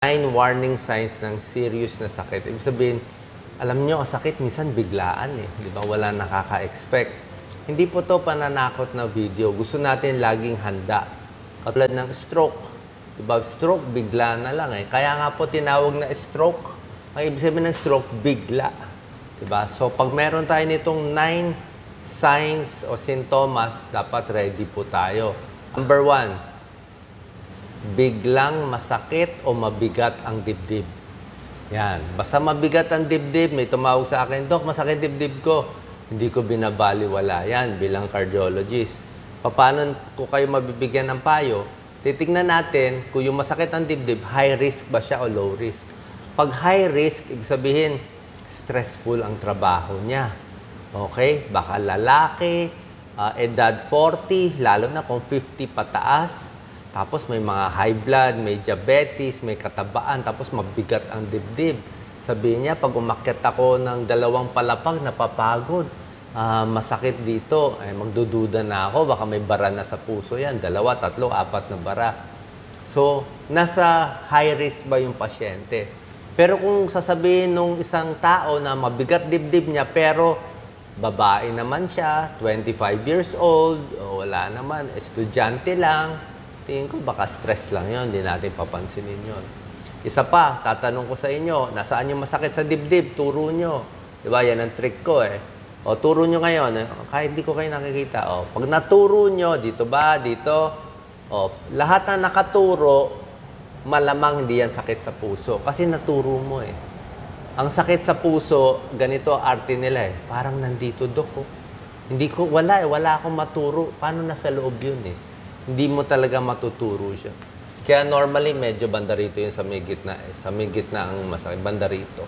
9 warning signs ng serious na sakit. Ibig sabihin, alam nyo, ang sakit minsan biglaan eh. Di ba? Wala nakaka-expect. Hindi po to pananakot na video. Gusto natin laging handa. Katulad ng stroke. Di ba? Stroke, bigla na lang eh. Kaya nga po tinawag na stroke. Ang ibig sabihin ng stroke, bigla. Di ba? So, pag meron tayo nitong 9 signs o sintomas, dapat ready po tayo. Number 1, biglang masakit o mabigat ang dibdib. Yan. Basta mabigat ang dibdib, may tumawag sa akin, Dok, masakit dibdib ko. Hindi ko binabaliwala yan bilang cardiologist. Paano ko kayo mabibigyan ng payo? Titignan natin kung yung masakit ang dibdib, high risk ba siya o low risk. Pag high risk, ibig sabihin, stressful ang trabaho niya. Okay? Baka lalaki, edad 40, lalo na kung 50 pataas. Tapos may mga high blood, may diabetes, may katabaan, tapos mabigat ang dibdib. Sabihin niya, pag umakyat ako ng 2 palapag, napapagod. Masakit dito. Magdududa na ako, baka may bara na sa puso yan. 2, 3, 4 na bara. So, nasa high risk ba yung pasyente? Pero kung sasabihin nung isang tao na mabigat dibdib niya, pero babae naman siya, 25 years old, o wala naman, estudyante lang, tingin ko baka stress lang yon, hindi natin papansinin yon. Isa pa, tatanong ko sa inyo, nasaan yung masakit sa dibdib? Turo nyo. Diba, yan ang trick ko eh. O, turo nyo ngayon, kahit di ko kayo nakikita. O, pag naturo nyo, dito ba, dito, o, lahat na nakaturo, malamang hindi yan sakit sa puso. Kasi naturo mo eh. Ang sakit sa puso, ganito arte nila eh. Parang nandito, Dok. Oh. Hindi ko, wala akong maturo. Paano nasa loob yun eh? Hindi mo talaga matuturo siya. Kaya normally, medyo banda rito yun sa may gitna eh. Sa may gitna ang masakit, banda rito.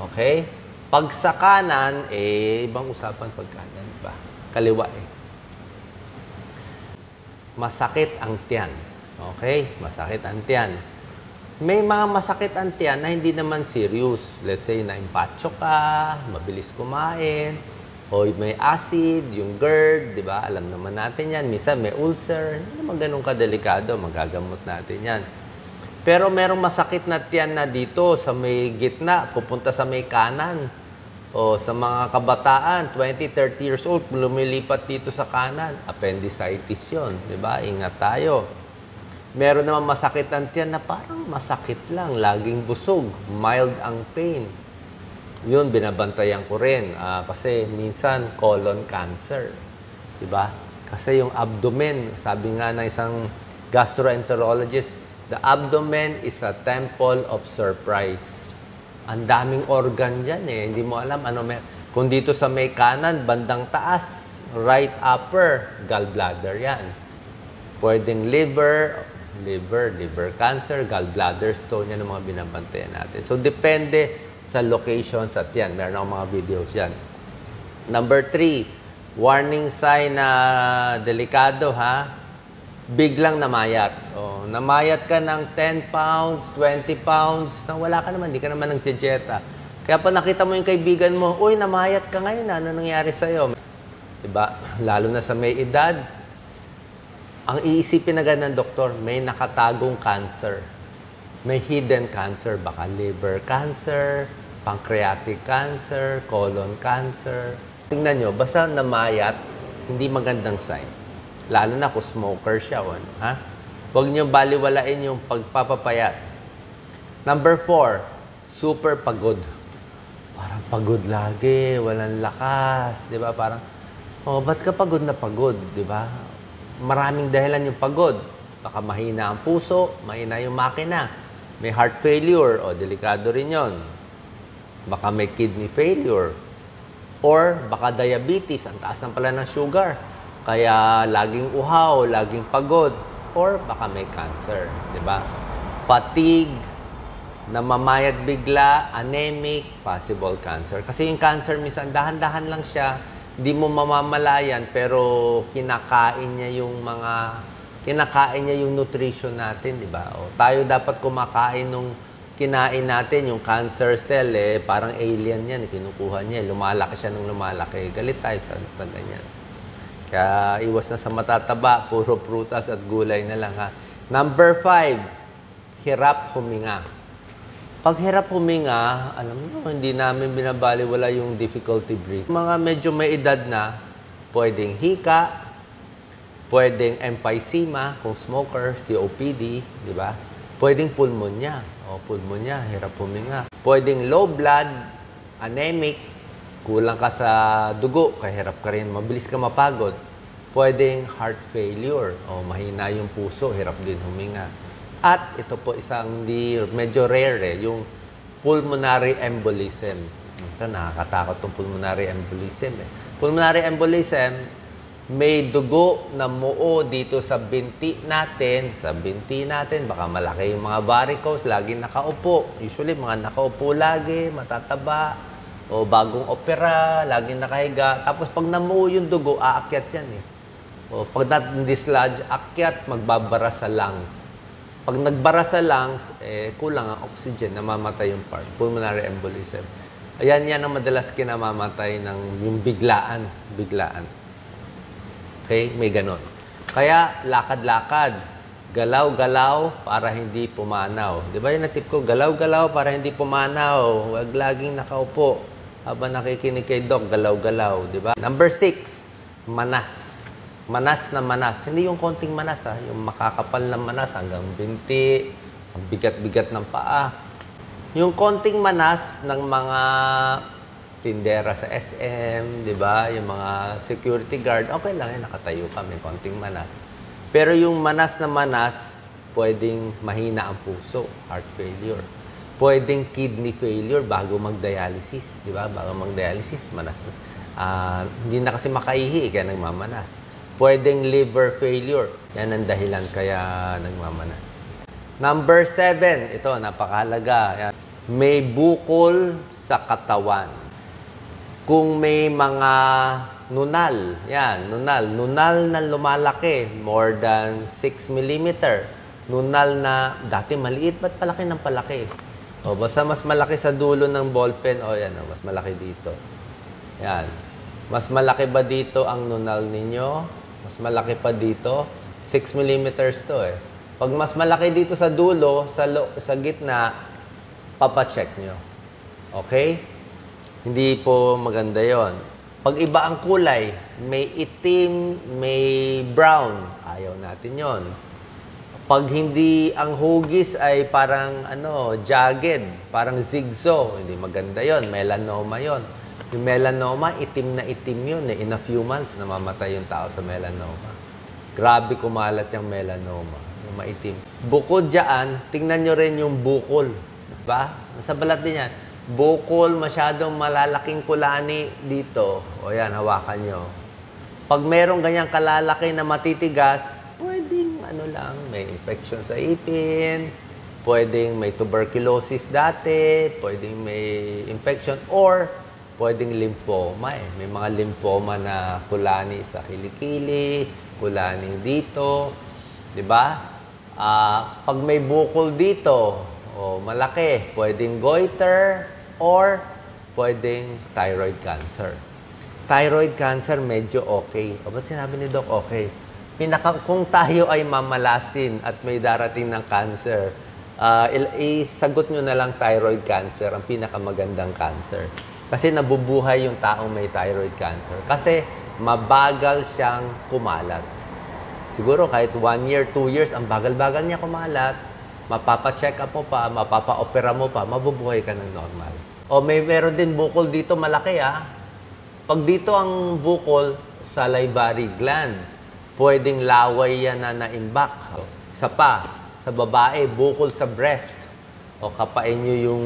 Okay? Pag sa kanan, eh, ibang usapan pag kanan ba? Kaliwa eh. Masakit ang tiyan. Okay? Masakit ang tiyan. May mga masakit ang tiyan na hindi naman serious. Let's say, na-impacho ka, mabilis kumain, o may acid, yung GERD, di ba? Alam naman natin yan. Minsan may ulcer. Hindi naman ganun kadelikado. Magagamot natin yan. Pero merong masakit na tiyan na dito sa may gitna, pupunta sa may kanan. O sa mga kabataan, 20, 30 years old, lumilipat dito sa kanan. Appendicitis yun, di ba? Ingat tayo. Meron naman masakit ang tiyan na parang masakit lang, laging busog, mild ang pain. Yun, binabantayan ko rin. Kasi minsan, colon cancer. Diba? Kasi yung abdomen, sabi nga ng isang gastroenterologist, the abdomen is a temple of surprise. Ang daming organ dyan eh. Hindi mo alam ano may... Kung dito sa may kanan, bandang taas, right upper, gallbladder yan. Pwedeng liver cancer, gallbladder stone, yan ang mga binabantayan natin. So, depende sa location sa tiyan. Meron akong mga videos yan. Number 3, warning sign na delikado ha. Biglang namayat. O, namayat ka ng 10 pounds, 20 pounds, na wala ka naman, hindi ka naman nagtijeta. Kaya pa nakita mo yung kaibigan mo, uy, namayat ka ngayon, ano nangyari sa'yo? Diba? Lalo na sa may edad, ang iisipin agad ng doktor, may nakatagong cancer. May hidden cancer, baka liver cancer, pancreatic cancer, colon cancer. Tingnan nyo, basta namayat, hindi magandang sign. Lalo na kung smoker siya. Ha? Huwag nyo baliwalain yung pagpapapayat. Number 4, super pagod. Parang pagod lagi, walang lakas. Diba? Parang, oh, ba't ka pagod na pagod? Diba? Maraming dahilan yung pagod. Baka mahina ang puso, mahina yung makina. May heart failure, o delikado rin yon. Baka may kidney failure. Or baka diabetes, ang taas ng pala ng sugar. Kaya laging uhaw, laging pagod. Or baka may cancer, di ba? Fatigue, namamayat bigla, anemic, possible cancer. Kasi yung cancer, minsan dahan-dahan lang siya, di mo mamamalayan, pero kinakain niya yung nutrition natin, di ba? O, tayo dapat kumakain nung kinain natin, yung cancer cell, eh, parang alien yan, kinukuha niya, lumalaki siya nung lumalaki. Galit tayo sa ganyan. Kaya iwas na sa matataba, puro prutas at gulay na lang ha. Number 5, hirap huminga. Pag hirap huminga, alam mo, hindi namin binabaliwala yung difficulty breathing. Mga medyo may edad na, pwedeng hika, pwedeng emphysema, kung smoker, COPD, di ba? Pwedeng pulmonya. O, pulmonya, hirap huminga. Pwedeng low blood, anemic, kulang ka sa dugo, kaya hirap ka rin, mabilis ka mapagod. Pwedeng heart failure, o mahina yung puso, hirap din huminga. At ito po isang medyo rare, yung pulmonary embolism. Ito, nakakatakot itong pulmonary embolism. Pulmonary embolism, may dugo na muo dito sa binti natin. Sa binti natin, baka malaki yung mga varicose, laging nakaupo. Usually, mga nakaupo lagi, matataba, o bagong opera, laging nakahiga. Tapos, pag namuo yung dugo, aakyat yan eh. O, pag na-dislodge, akyat, magbabara sa lungs. Pag nagbara sa lungs, kulang ang oxygen, namamatay yung part. Pulmonary embolism. Ayan, yan ang madalas kinamamatay ng yung biglaan. Okay? May ganon. Kaya, lakad-lakad. Galaw-galaw para hindi pumanaw. Di ba yung natip ko? Galaw-galaw para hindi pumanaw. Huwag laging nakaupo. Habang nakikinig kay Doc, galaw-galaw. Di ba? Number 6, manas. Manas na manas. Hindi yung konting manas, yung makakapal na manas hanggang binti, ang bigat-bigat ng paa. Yung konting manas ng mga tindera sa SM, di ba? Yung mga security guard, okay lang nakatayo ka, may konting manas. Pero yung manas na manas, pwedeng mahina ang puso, heart failure. Pwedeng kidney failure bago mag-dialysis, di ba? Bago mag-dialysis, manas na. Hindi na kasi makaihi, kaya nagmamanas. Pwedeng liver failure. Yan ang dahilan kaya nagmamanas. Number 7, ito, napakahalaga. Yan. May bukol sa katawan. Kung may mga nunal, yan, nunal na lumalaki, more than 6 mm. Nunal na dati maliit, ba't palaki ng palaki? O, basta mas malaki sa dulo ng ballpen, o yan, mas malaki dito. Yan. Mas malaki ba dito ang nunal ninyo? Mas malaki pa dito. 6 mm to eh. Pag mas malaki dito sa dulo, sa gitna, papacheck nyo. Okay? Hindi po maganda yon. Pag iba ang kulay, may itim, may brown, ayaw natin yon. Pag hindi ang hugis ay parang jagged, parang zigzag, hindi maganda yon. Melanoma yon. Yung melanoma, itim na itim yun. In a few months, namamatay yung tao sa melanoma. Grabe kumalat yung melanoma. Yung maitim. Bukod dyan, tingnan nyo rin yung bukol. Diba? Nasa balat din yan. Bukol, masyadong malalaking kulani dito. O yan, hawakan nyo. Pag merong ganyang kalalaki na matitigas, pwedeng may infection sa ipin, pwedeng may tuberculosis dati, pwedeng may infection, or pwedeng lymphoma eh. May mga lymphoma na kulani sa kilikili, kulani dito. Diba? Pag may bukol dito, malaki, pwedeng goiter or pwedeng thyroid cancer. Thyroid cancer, medyo okay. O, ba't sinabi ni Doc okay? Kung tayo ay mamalasin at may darating ng cancer, isagot nyo na lang thyroid cancer, ang pinakamagandang cancer. Kasi nabubuhay yung taong may thyroid cancer. Kasi mabagal siyang kumalat. Siguro kahit 1 year, 2 years, ang bagal-bagal niya kumalat, mapapa-check up mo pa, mapapa-opera mo pa, mabubuhay ka ng normal. O meron din bukol dito malaki Pag dito ang bukol, salivary gland, pwedeng laway yan na naimbak. Isa pa, sa babae, bukol sa breast. O kapain nyo yung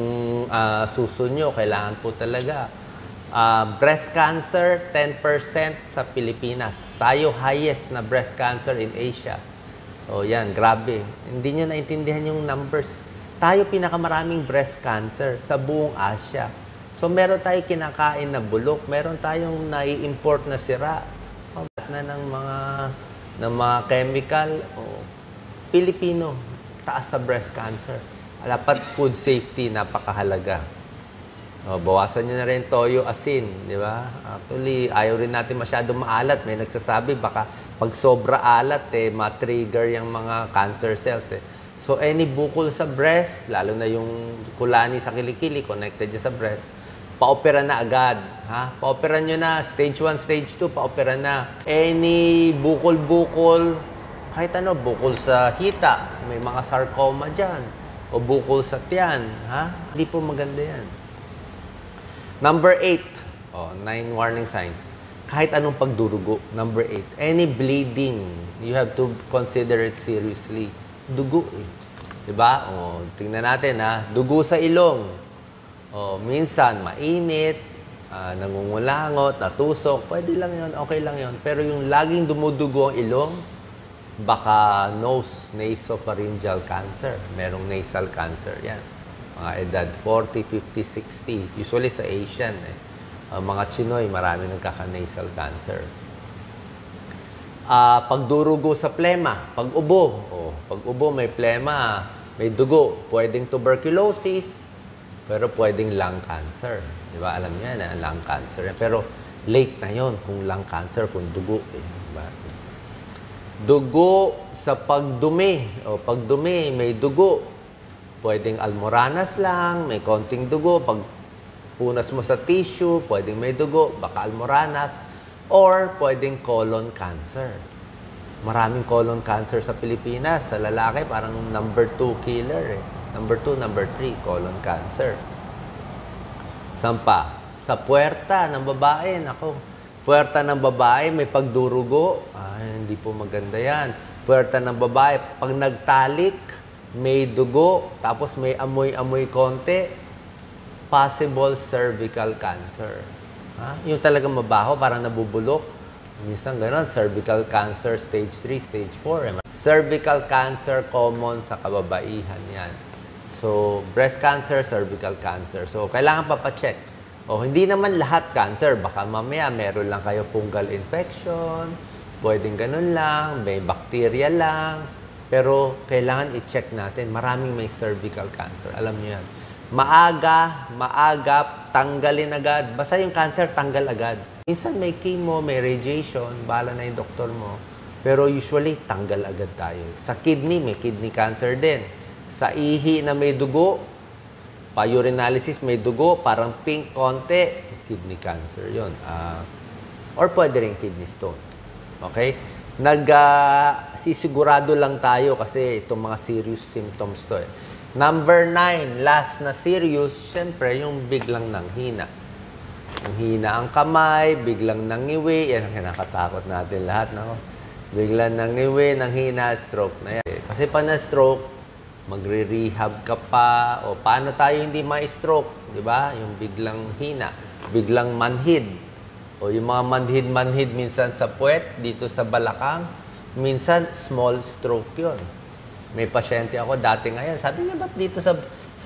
suso nyo, kailangan po talaga. Breast cancer, 10% sa Pilipinas. Tayo highest na breast cancer in Asia. O yan, grabe. Hindi nyo naintindihan yung numbers. Tayo pinakamaraming breast cancer sa buong Asia. So meron tayo kinakain na bulok, meron tayong nai-import na sira. Na ng mga chemical. Pilipino, taas sa breast cancer. Dapat food safety, napakahalaga. Bawasan nyo na rin toyo, asin, di ba? Actually, ayaw rin natin masyadong maalat. May nagsasabi, baka pag sobra alat, ma-trigger yung mga cancer cells. So, any bukol sa breast, lalo na yung kulani sa kilikili, connected dyan sa breast, paopera na agad. Ha? Paopera nyo na. Stage 1, stage 2, paopera na. Any bukol-bukol, kahit ano, bukol sa hita, may mga sarcoma dyan, o bukol sa tiyan. Ha? Hindi po maganda yan. Number 8, 9 warning signs. Kahit anong pagdurugo. Number 8, any bleeding, you have to consider it seriously. Dugo eh. Diba? Tingnan natin ha. Dugo sa ilong. Minsan, mainit, nangungulangot, natusok. Pwede lang yon, okay lang yon. Pero yung laging dumudugo ang ilong, baka nasopharyngeal cancer. Merong nasal cancer yan. Mga edad 40, 50, 60. Usually sa Asian eh. Mga Chinoy, marami nagkaka-nasal cancer. Pagdurugo sa plema, pag-ubo. Pag-ubo, may plema, may dugo. Pwedeng tuberculosis, pero pwedeng lung cancer. Di ba? Alam niyo yan, lung cancer. Pero late na yon kung lung cancer, kung dugo. Diba? Dugo sa pagdumi. Pagdumi, may dugo. Pwedeng almoranas lang, may konting dugo. Pag punas mo sa tissue, pwedeng may dugo, baka almoranas. Or pwedeng colon cancer. Maraming colon cancer sa Pilipinas. Sa lalaki, parang number 2 killer eh. Number 2, number 3, colon cancer. Sampa, sa puwerta ng babae, nako. Puwerta ng babae, may pagdurugo. Hindi po maganda yan. Puwerta ng babae, pag nagtalik, may dugo, tapos may amoy-amoy konti, possible cervical cancer. Yung talagang mabaho, parang nabubulok. Minsan gano'n, cervical cancer, stage 3, stage 4. Cervical cancer, common sa kababaihan yan. So, breast cancer, cervical cancer. So, kailangan papacheck. Hindi naman lahat cancer. Baka mamaya meron lang kayo fungal infection, pwedeng ganun lang, may bacteria lang. Pero, kailangan i-check natin. Maraming may cervical cancer. Alam niyo yan. Maaga, tanggalin agad. Basta yung cancer, tanggal agad. Minsan may chemo, may radiation, bahala na yung doktor mo. Pero usually, tanggal agad tayo. Sa kidney, may kidney cancer din. Sa ihi na may dugo, pa-urinalysis may dugo, parang pink konti, kidney cancer yon. Or pwede rin kidney stone. Okay? Sisigurado lang tayo kasi itong mga serious symptoms to eh. Number 9, last na serious, siyempre yung biglang nanghina. Nanghina ang kamay, biglang nangiwi, yan ang kinakatakot natin lahat. No? Biglang nangiwi, nanghina, stroke na yan. Kasi pa na-stroke, magre-rehab ka pa, o paano tayo hindi ma-stroke, di ba? Yung biglang hina, biglang manhid, o yung mga manhid-manhid minsan sa puwet, dito sa balakang, minsan small stroke yon. May pasyente ako dati ngayon, sabi niya, ba't dito sa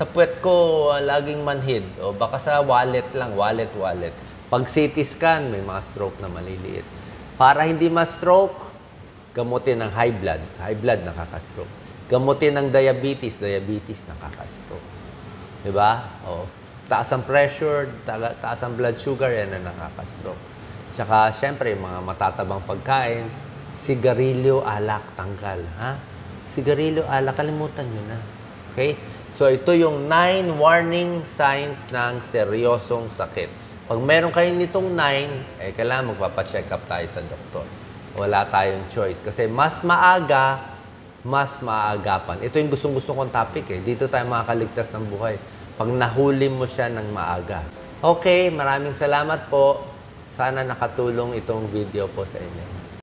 puwet ko laging manhid? O baka sa wallet lang, wallet. Pag CT scan, may mga stroke na maliliit. Para hindi ma-stroke, gamutin ng high blood nakaka-stroke. Gamutin ng diabetes nakaka-stroke. Diba? Taas ang pressure, taas ang blood sugar, yan na nakaka-stroke. Tsaka, syempre, mga matatabang pagkain, sigarilyo, alak, tanggal. Sigarilyo, alak, kalimutan nyo na. Okay? So, ito yung 9 warning signs ng seryosong sakit. Pag meron kayo nitong 9, kailangan magpapacheck up tayo sa doktor. Wala tayong choice. Kasi mas maaga, mas maagapan. Ito yung gustong-gusto kong topic eh. Dito tayo makakaligtas ng buhay. Pag nahuli mo siya ng maaga. Okay, maraming salamat po. Sana nakatulong itong video po sa inyo.